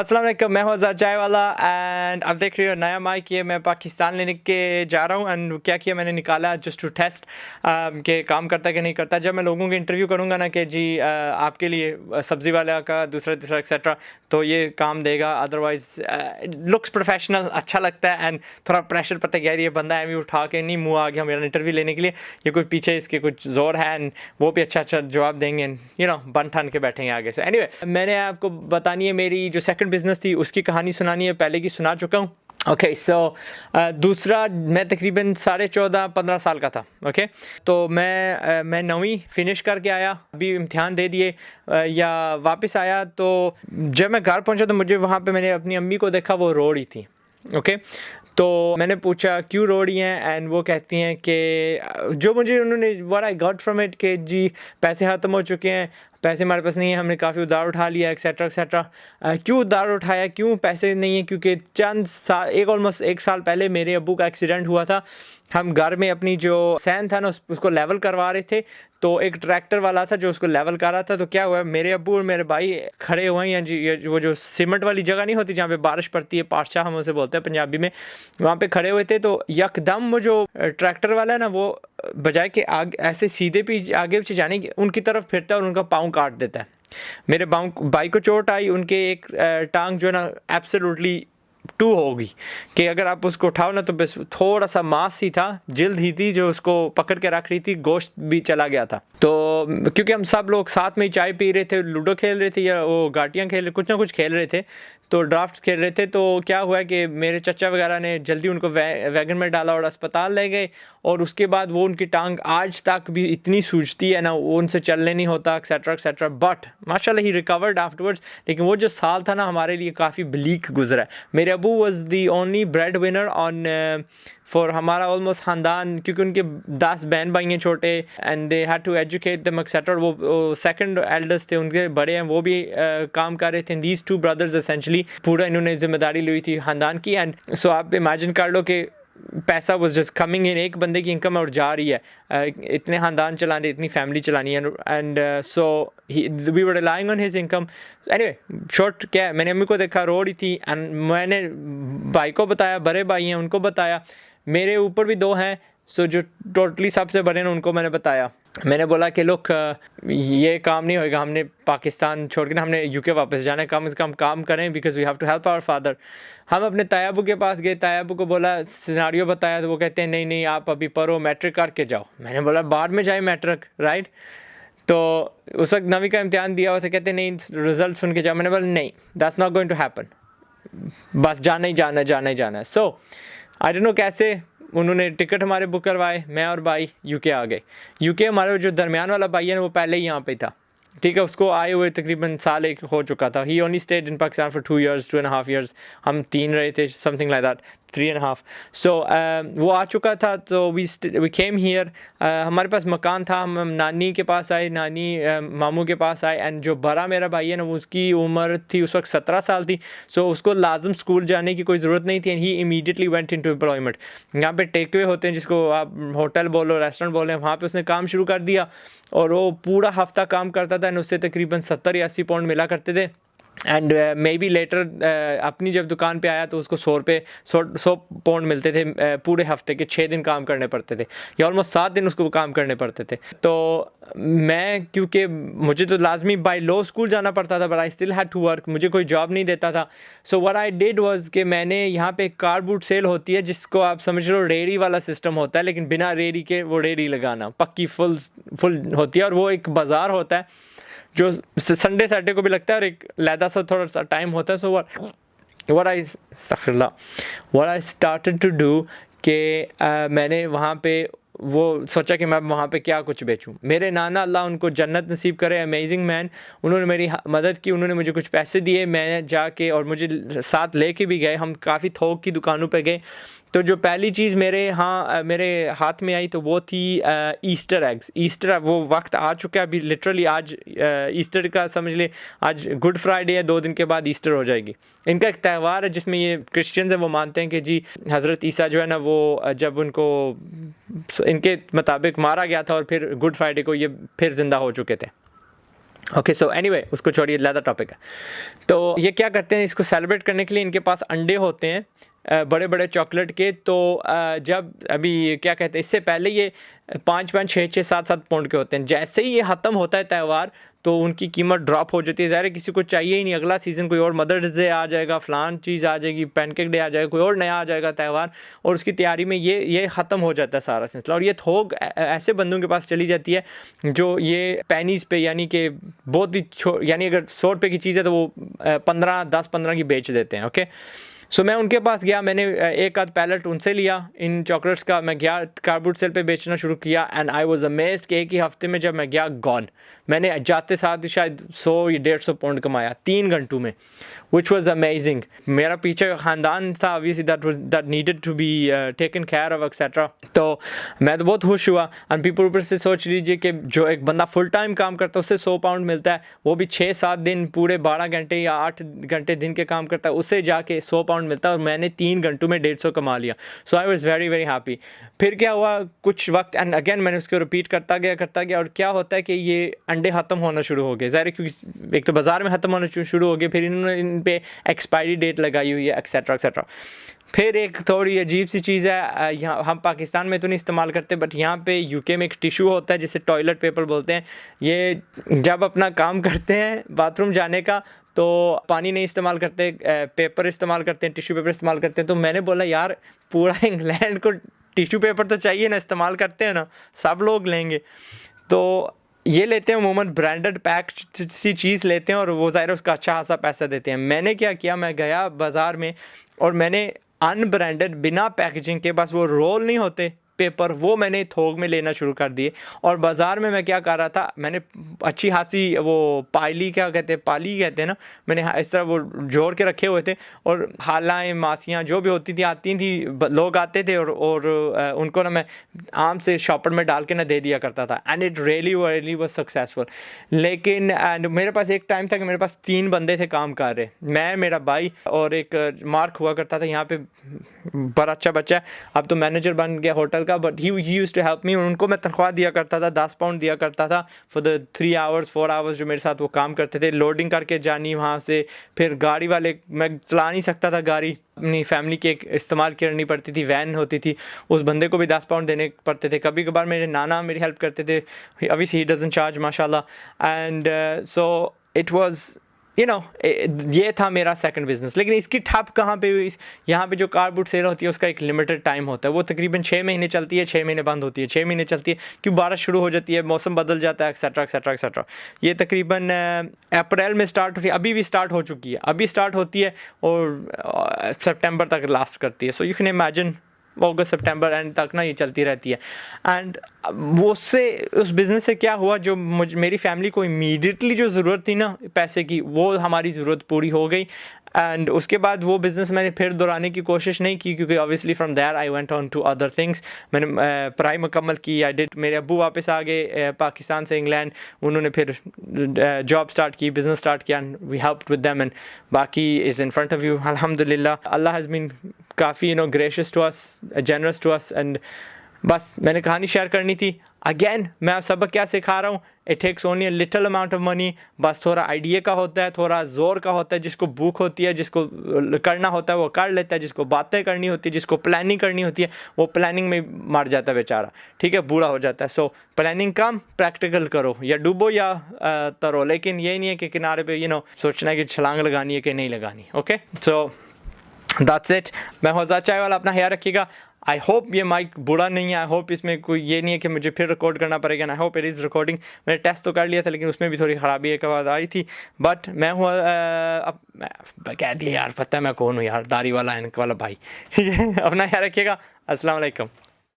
अस्सलाम वालेकुम, मैं हूं आज़ाद चाय वाला एंड अब देख रही हो नया माइक ये मैं पाकिस्तान लेने के जा रहा हूं। एंड क्या किया मैंने, निकाला जस्ट टू टेस्ट कि काम करता है कि नहीं करता। जब मैं लोगों के इंटरव्यू करूंगा ना कि जी आपके लिए सब्ज़ी वाला का दूसरा तीसरा एक्सेट्रा, तो ये काम देगा। अदरवाइज लुक्स प्रोफेशनल, अच्छा लगता है एंड थोड़ा प्रेशर पता है यार ये बंदा है भी उठा के नहीं मुँह आ गया मेरा इंटरव्यू लेने के लिए, ये कोई पीछे इसके कुछ जोर है एंड वो भी अच्छा अच्छा जवाब देंगे, बन ठन के बैठेंगे आगे से। एनीवे मैंने आपको बतानी है मेरी जो सेकंड बिजनेस थी उसकी कहानी सुनानी है, पहले की सुना चुका हूँ। ओके सो दूसरा मैं तकरीबन 14-15 साल का था। ओके तो मैं 9वीं फिनिश करके आया, अभी इम्तिहान दे दिए या वापस आया। तो जब मैं घर पहुंचा तो मुझे वहाँ पे मैंने अपनी अम्मी को देखा, वो रो रही थी। ओके तो मैंने पूछा क्यों रो रही हैं एंड वो कहती हैं कि जो मुझे उन्होंने what I got from it कि जी पैसे ख़त्म हो चुके हैं, पैसे हमारे पास नहीं है, हमने काफ़ी उधार उठा लिया एक्सेट्रा एक्सेट्रा। क्यों उधार उठाया, क्यों पैसे नहीं है? क्योंकि चंद साल ऑलमोस्ट 1 साल पहले मेरे अब्बू का एक्सीडेंट हुआ था। हम घर में अपनी जो सैन था ना उसको लेवल करवा रहे थे, तो एक ट्रैक्टर वाला था जो उसको लेवल कर रहा था। तो क्या हुआ, मेरे अब्बू और मेरे भाई खड़े हुए हैं जी, वो जो सीमेंट वाली जगह नहीं होती जहाँ पे बारिश पड़ती है, पातशाह हम उसे बोलते हैं पंजाबी में, वहाँ पे खड़े हुए थे। तो यकदम वो जो ट्रैक्टर वाला है ना, वो बजाय के आगे ऐसे सीधे पीछे आगे पीछे जाने की उनकी तरफ फिरता है और उनका पाँव काट देता है। मेरे भाई को चोट आई, उनके एक टांग जो है ना एब्सोल्युटली 2 होगी कि अगर आप उसको उठाओ ना तो बस थोड़ा सा मांस ही था, जिल्द ही थी जो उसको पकड़ के रख रही थी, गोश्त भी चला गया था। तो क्योंकि हम सब लोग साथ में ही चाय पी रहे थे, लूडो खेल रहे थे या वो गाटियाँ खेल रहे, कुछ ना कुछ खेल रहे थे, तो ड्राफ्ट खेल रहे थे। तो क्या हुआ कि मेरे चचा वगैरह ने जल्दी उनको वैगन में डाला और अस्पताल ले गए। और उसके बाद वो उनकी टांग आज तक भी इतनी सूजती है ना, वो उनसे चलने नहीं होता एक्सेट्रा एक्सेट्रा, बट माशाल्लाह ही रिकवर्ड आफ्टरवर्ड्स। लेकिन वो जो साल था ना हमारे लिए काफ़ी ब्लीक गुजरा है। मेरे अबू was the only bread winner on for हमारा ऑलमोस्ट ख़ानदान, क्योंकि उनके 10 बहन भाई हैं छोटे and they had to educate them etcetera. वो सेकंड एल्डर्स थे, उनके बड़े हैं, वो भी काम कर रहे थे। दीज 2 ब्रदर्स एसेंशली पूरा इन्होंने जिम्मेदारी ली थी ख़ानदान की। एंड सो आप इमेजिन कर लो कि पैसा वाज जस्ट कमिंग इन, एक बंदे की इनकम और जा रही है, इतने ख़ानदान चलाने, इतनी फैमिली चलानी है। And so we were relying on his income. Anyway short क्या है, मैंने अम्मी को देखा रो रही थी एंड मैंने भाई को बताया, बड़े भाई हैं उनको बताया, मेरे ऊपर भी 2 हैं, सो जो टोटली सबसे बड़े हैं उनको मैंने बताया। मैंने बोला कि लोग ये काम नहीं होएगा, हमने पाकिस्तान छोड़ के ना हमने यूके वापस जाना है, कम से कम काम करें because we have to help our father. हम अपने तायाबू के पास गए, तायाबू को बोला, सिनारियो बताया, तो वो कहते हैं नहीं नहीं आप अभी पढ़ो, मैट्रिक करके जाओ। मैंने बोला बाद में जाए मैट्रिक, राइट? तो उस वक्त 9वीं का इम्तिहान दिया हुआ था, कहते नहीं रिजल्ट सुन के जाओ। मैंने बोला नहीं, that's not going to happen, बस जाना ही जाना है, जाना ही जाना है। सो आई डोंट नो कैसे उन्होंने टिकट हमारे बुक करवाए, मैं और भाई यूके आ गए। यूके हमारे जो दरमियान वाला भाई है ना वो पहले ही यहाँ पे था, ठीक है, उसको आए हुए तकरीबन साल 1 हो चुका था। He only stayed in Pakistan for 2 years, 2.5 years, हम 3 रहे थे, समथिंग लाइक दैट, 3.5। सो वो आ चुका था, तो वी केम हियर। हमारे पास मकान था, हम नानी के पास आए, नानी मामू के पास आए। एंड जो बड़ा मेरा भाई है ना, उसकी उम्र थी उस वक्त 17 साल थी, सो उसको लाजम स्कूल जाने की कोई ज़रूरत नहीं थी। And he immediately went into employment. यहाँ पे टेक अवे होते हैं जिसको आप होटल बोलो, रेस्टोरेंट बोलो, वहाँ पे उसने काम शुरू कर दिया और वो पूरा हफ्ता काम करता था। उससे तकरीबन 70 या 80 पाउंड मिला करते थे। एंड मे बी लेटर अपनी जब दुकान पे आया तो उसको 100 पाउंड मिलते थे पूरे हफ्ते के। 6 दिन काम करने पड़ते थे या ऑलमोस्ट 7 दिन उसको काम करने पड़ते थे। तो मैं, क्योंकि मुझे तो लाजमी बाय लॉ स्कूल जाना पड़ता था, but I still had to work, मुझे कोई जॉब नहीं देता था। So what I did was कि मैंने यहाँ पे कार बूट सेल होती है जिसको आप समझ लो रेडी वाला सिस्टम होता है, लेकिन बिना रेडी के वो रेडी लगाना पक्की फुल होती है। और वो एक बाज़ार होता है जो संडे सैटरडे को भी लगता है और एक लैदा सा थोड़ा सा टाइम होता है। So what I started to do कि मैंने वहाँ पे वो सोचा कि मैं वहाँ पे क्या कुछ बेचूं। मेरे नाना, अल्लाह उनको जन्नत नसीब करे, अमेजिंग मैन, उन्होंने मेरी मदद की, उन्होंने मुझे कुछ पैसे दिए, मैं जाके और मुझे साथ लेके भी गए। हम काफ़ी थोक की दुकानों पे गए। तो जो पहली चीज़ मेरे हाथ में आई तो वो थी ईस्टर एग्स। ईस्टर वो वक्त आ चुका है अभी, लिटरली आज ईस्टर का समझ ले, आज गुड फ्राइडे है, 2 दिन के बाद ईस्टर हो जाएगी। इनका एक त्यौहार है जिसमें ये क्रिश्चियंस हैं, वो मानते हैं कि जी हज़रत ईसा जो है ना, वो जब उनको इनके मुताबिक मारा गया था और फिर गुड फ्राइडे को ये फिर ज़िंदा हो चुके थे। ओके, सो एनीवे उसको छोड़िए, ज़्यादा टॉपिक है। तो ये क्या करते हैं, इसको सेलिब्रेट करने के लिए इनके पास अंडे होते हैं बड़े बड़े चॉकलेट के। तो जब अभी क्या कहते हैं, इससे पहले ये 5-5, 6-6, 7-7 पाउंड के होते हैं। जैसे ही ये ख़त्म होता है त्यौहार, तो उनकी कीमत ड्रॉप हो जाती है। ज़ाहिर है किसी को चाहिए ही नहीं, अगला सीज़न कोई और मदर्स डे आ जाएगा, फ़लान चीज़ आ जाएगी, पैनकेक डे आ जाएगा, कोई और नया आ जाएगा त्यौहार, और उसकी तैयारी में ये ख़त्म हो जाता है सारा सिलसिला। और ये थोक ऐसे बंदों के पास चली जाती है जो ये पेनीज़ पे, यानी कि बहुत ही यानी अगर 100 रुपये की चीज़ है तो वो 10-15 की बेच देते हैं। ओके, सो मैं उनके पास गया, मैंने एक आध पैलेट उनसे लिया इन चॉकलेट्स का। मैं गया कार्डबोर्ड सेल पे बेचना शुरू किया, एंड आई वाज अमेज्ड कि एक ही हफ्ते में जब मैं गया, गॉन। मैंने जाते साथ ही शायद 100 या 150 पाउंड कमाया 3 घंटों में, विच वाज अमेजिंग। मेरा पीछे ख़ानदान था obviously that needed to be taken care of etcetera. तो मैं तो बहुत खुश हुआ। एंड पीपल ऊपर से सोच लीजिए कि जो एक बंदा फुल टाइम काम करता है उससे 100 पाउंड मिलता है, वो भी 6-7 दिन पूरे 12 घंटे या 8 घंटे दिन के काम करता है, उससे जाके 100 पाउंड मिलता है, और मैंने 3 घंटों में 150 कमा लिया। So I was very very happy. फिर क्या हुआ कुछ वक्त, एंड अगेन मैंने उसको रिपीट करता गया, और क्या होता है कि ये अंडे ख़त्म होना शुरू हो गए। ज़ाहिर है क्योंकि एक तो बाज़ार में ख़त्म होना शुरू हो गए, फिर इन्होंने इन पे एक्सपायरी डेट लगाई हुई है, एक्सेट्रा एक्सेट्रा। फिर एक थोड़ी अजीब सी चीज़ है, यहाँ हम पाकिस्तान में तो नहीं इस्तेमाल करते, बट यहाँ पे यूके में एक टिशू होता है जिसे टॉयलेट पेपर बोलते हैं। ये जब अपना काम करते हैं बाथरूम जाने का, तो पानी नहीं इस्तेमाल करते, पेपर इस्तेमाल करते हैं, टिशू पेपर इस्तेमाल करते हैं। तो मैंने बोला यार पूरा इंग्लैंड को टिशू पेपर तो चाहिए ना, इस्तेमाल करते हैं ना, सब लोग लेंगे। तो ये लेते हैं अमूमन ब्रांडेड पैक सी चीज़ लेते हैं, और वो ज़ाहिर उसका अच्छा खासा पैसा देते हैं। मैंने क्या किया, मैं गया बाज़ार में और मैंने अनब्रांडेड बिना पैकेजिंग के, बस वो रोल नहीं होते पेपर, वो मैंने थोक में लेना शुरू कर दिए। और बाज़ार में मैं क्या कर रहा था, मैंने अच्छी खासी वो पाली क्या कहते हैं, पाली कहते हैं ना, मैंने इस तरह वो जोड़ के रखे हुए थे। और खालाएँ मासियाँ जो भी होती थी आती थी, लोग आते थे, और उनको ना मैं आम से शॉपर में डाल के ना दे दिया करता था, and it really was successful. लेकिन एंड मेरे पास एक टाइम था कि मेरे पास 3 बंदे थे काम कर रहे, मैं, मेरा भाई और एक मार्क हुआ करता था यहाँ पे, बड़ा अच्छा बच्चा है, अब तो मैनेजर बन गया होटल का, but he used to help me. उनको मैं तनख्वाह दिया करता था, 10 पाउंड दिया करता था फॉर द 3 आवर्स 4 आवर्स जो मेरे साथ वो काम करते थे। लोडिंग करके जानी वहाँ से, फिर गाड़ी वाले, मैं चला नहीं सकता था गाड़ी, अपनी फैमिली के इस्तेमाल करनी पड़ती थी, वैन होती थी, उस बंदे को भी 10 पाउंड देने पड़ते थे। कभी कभार मेरे नाना मेरी हेल्प करते थे, obviously he doesn't charge माशाल्लाह, एंड सो इट वाज ये था मेरा सेकंड बिज़नेस। लेकिन इसकी ठप कहाँ पे हुई, यहाँ पे जो कार्डबोर्ड सेल होती है उसका एक लिमिटेड टाइम होता है, वो तकरीबन 6 महीने चलती है, 6 महीने बंद होती है, 6 महीने चलती है, क्यों बारिश शुरू हो जाती है, मौसम बदल जाता है, एक्सेट्रा एक्सेट्रा एक्सेट्रा। ये तकरीबन अप्रैल में स्टार्ट होती है, अभी भी स्टार्ट हो चुकी है, अभी स्टार्ट होती है और सितंबर तक लास्ट करती है। So you can imagine August September and तक ना ये चलती रहती है। एंड वो उससे उस बिज़नेस से क्या हुआ, जो मेरी फैमिली को इमीडिएटली जो ज़रूरत थी ना पैसे की, वो हमारी ज़रूरत पूरी हो गई। एंड उसके बाद वो बिज़नेस मैंने फिर दोहराने की कोशिश नहीं की, क्योंकि obviously from there I went on to other things. मैंने पढ़ाई मुकम्मल की, आई डिड, मेरे अब्बू वापस आ गए पाकिस्तान से इंग्लैंड, उन्होंने फिर जॉब स्टार्ट की, बिज़नेस स्टार्ट किया, we helped with them, and बाकी is in front of you अल्हम्दुलिल्लाह। अल्लाह हैज़ बीन काफ़ी gracious to us, generous to us, and बस मैंने कहानी शेयर करनी थी। अगेन मैं सबक क्या सिखा रहा हूँ, it takes only a little amount of money, बस थोड़ा आइडिया का होता है, थोड़ा ज़ोर का होता है, जिसको भूख होती है, जिसको करना होता है वो कर लेता है, जिसको बातें करनी होती है, जिसको प्लानिंग करनी होती है, वो प्लानिंग में मर जाता है बेचारा, ठीक है, बूढ़ा हो जाता है। सो प्लानिंग कम, प्रैक्टिकल करो, या डूबो या तरो, लेकिन ये नहीं है कि किनारे पे सोचना है कि छलांग लगानी है कि नहीं लगानी। Okay, so that's it. मैं हौजा चाय वाला, अपना ख्याल रखिएगा। आई होप ये माइक बुरा नहीं है, आई होप इसमें कोई ये नहीं है कि मुझे फिर रिकॉर्ड करना पड़ेगा। I hope it is recording. मैंने टेस्ट तो कर लिया था, लेकिन उसमें भी थोड़ी ख़राबी एक आवाज़ आई थी, बट मैं हुआ अब मैं कह दिया यार, पता है मैं कौन हूँ यार, दाढ़ी वाला इनक वाला भाई। अपना ख्याल रखिएगा। अस्सलाम वालेकुम।